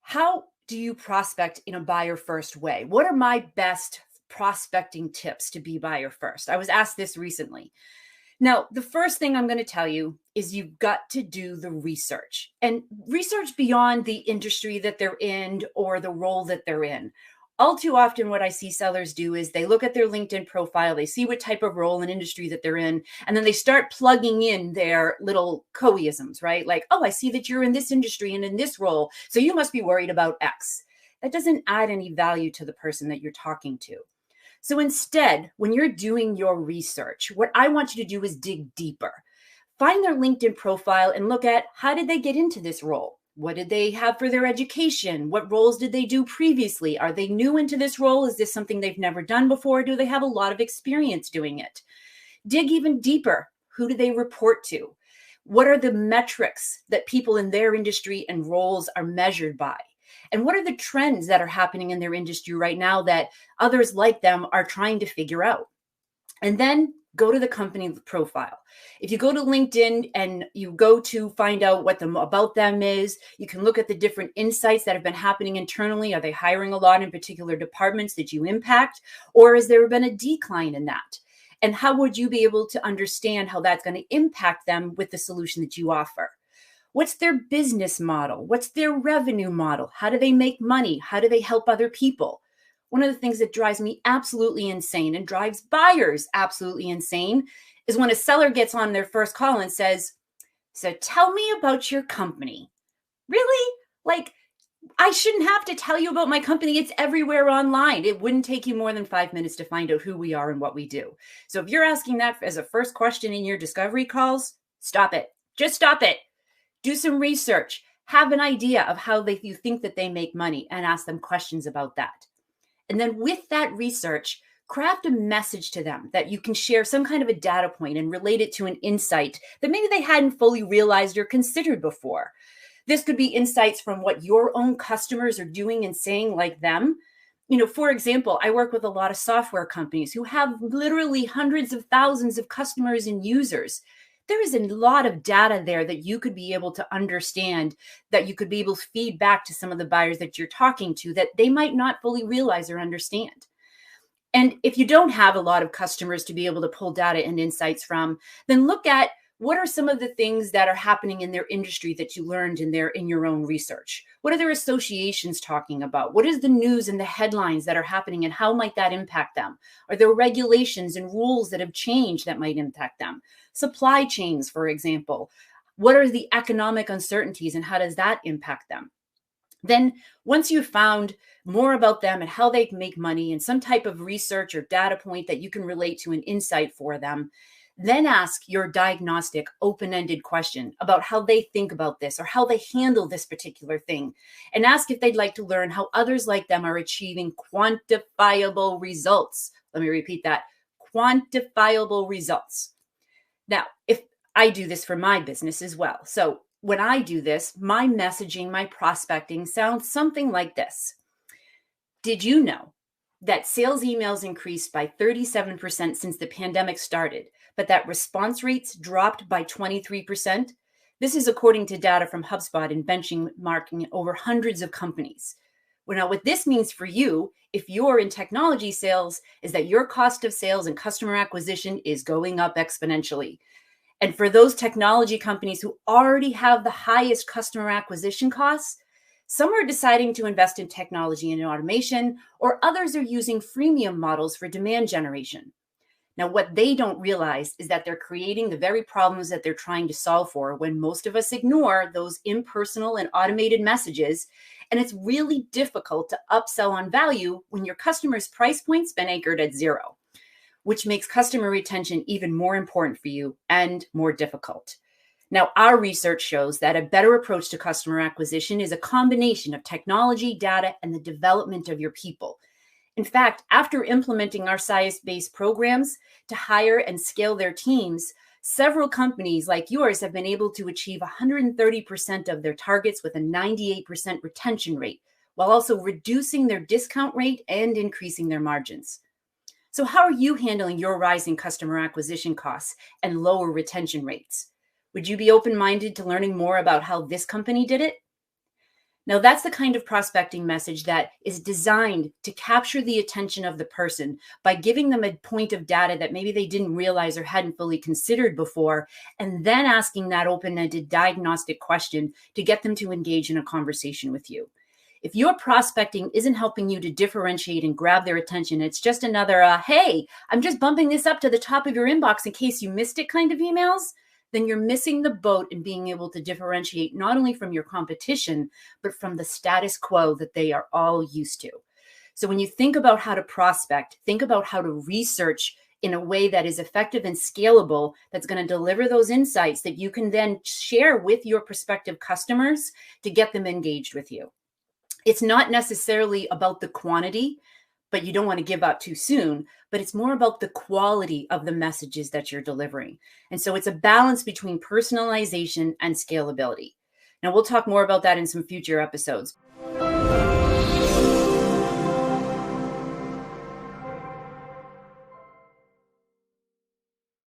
How do you prospect in a buyer first way? What are my best prospecting tips to be buyer first? I was asked this recently. Now, the first thing I'm going to tell you is you've got to do the research and research beyond the industry that they're in or the role that they're in. All too often, what I see sellers do is they look at their LinkedIn profile, they see what type of role and industry that they're in, and then they start plugging in their little coeisms, right? Like, oh, I see that you're in this industry and in this role, so you must be worried about X. That doesn't add any value to the person that you're talking to. So instead, when you're doing your research, what I want you to do is dig deeper. Find their LinkedIn profile and look at how did they get into this role? What did they have for their education? What roles did they do previously? Are they new into this role? Is this something they've never done before? Do they have a lot of experience doing it? Dig even deeper. Who do they report to? What are the metrics that people in their industry and roles are measured by? And what are the trends that are happening in their industry right now that others like them are trying to figure out? And then go to the company profile. If you go to LinkedIn and you go to find out what about them is, you can look at the different insights that have been happening internally. Are they hiring a lot in particular departments that you impact? Or has there been a decline in that? And how would you be able to understand how that's going to impact them with the solution that you offer? What's their business model? What's their revenue model? How do they make money? How do they help other people? One of the things that drives me absolutely insane and drives buyers absolutely insane is when a seller gets on their first call and says, so tell me about your company. Really? Like, I shouldn't have to tell you about my company. It's everywhere online. It wouldn't take you more than 5 minutes to find out who we are and what we do. So if you're asking that as a first question in your discovery calls, stop it. Just stop it. Do some research. Have an idea of how you think that they make money and ask them questions about that. And then with that research, craft a message to them that you can share some kind of a data point and relate it to an insight that maybe they hadn't fully realized or considered before. This could be insights from what your own customers are doing and saying like them. For example, I work with a lot of software companies who have literally hundreds of thousands of customers and users. There is a lot of data there that you could be able to understand, that you could be able to feed back to some of the buyers that you're talking to that they might not fully realize or understand. And if you don't have a lot of customers to be able to pull data and insights from, then look at what are some of the things that are happening in their industry that you learned in your own research? What are their associations talking about? What is the news and the headlines that are happening and how might that impact them? Are there regulations and rules that have changed that might impact them? Supply chains, for example. What are the economic uncertainties and how does that impact them? Then once you've found more about them and how they make money and some type of research or data point that you can relate to an insight for them, then ask your diagnostic open-ended question about how they think about this or how they handle this particular thing. And ask if they'd like to learn how others like them are achieving quantifiable results. Let me repeat that, quantifiable results. Now, if I do this for my business as well. So when I do this, my messaging, my prospecting sounds something like this. Did you know that sales emails increased by 37% since the pandemic started, but that response rates dropped by 23%? This is according to data from HubSpot and benchmarking over hundreds of companies. Well, now what this means for you, if you're in technology sales, is that your cost of sales and customer acquisition is going up exponentially. And for those technology companies who already have the highest customer acquisition costs, some are deciding to invest in technology and automation, or others are using freemium models for demand generation. Now, what they don't realize is that they're creating the very problems that they're trying to solve for when most of us ignore those impersonal and automated messages. And it's really difficult to upsell on value when your customer's price point's been anchored at 0, which makes customer retention even more important for you and more difficult. Now, our research shows that a better approach to customer acquisition is a combination of technology, data, and the development of your people. In fact, after implementing our science-based programs to hire and scale their teams, several companies like yours have been able to achieve 130% of their targets with a 98% retention rate, while also reducing their discount rate and increasing their margins. So how are you handling your rising customer acquisition costs and lower retention rates? Would you be open-minded to learning more about how this company did it? Now, that's the kind of prospecting message that is designed to capture the attention of the person by giving them a point of data that maybe they didn't realize or hadn't fully considered before, and then asking that open-ended diagnostic question to get them to engage in a conversation with you. If your prospecting isn't helping you to differentiate and grab their attention, it's just another, hey, I'm just bumping this up to the top of your inbox in case you missed it kind of emails, then you're missing the boat in being able to differentiate not only from your competition, but from the status quo that they are all used to. So when you think about how to prospect, think about how to research in a way that is effective and scalable, that's going to deliver those insights that you can then share with your prospective customers to get them engaged with you. It's not necessarily about the quantity, but you don't want to give up too soon, but it's more about the quality of the messages that you're delivering. And so it's a balance between personalization and scalability. Now, we'll talk more about that in some future episodes.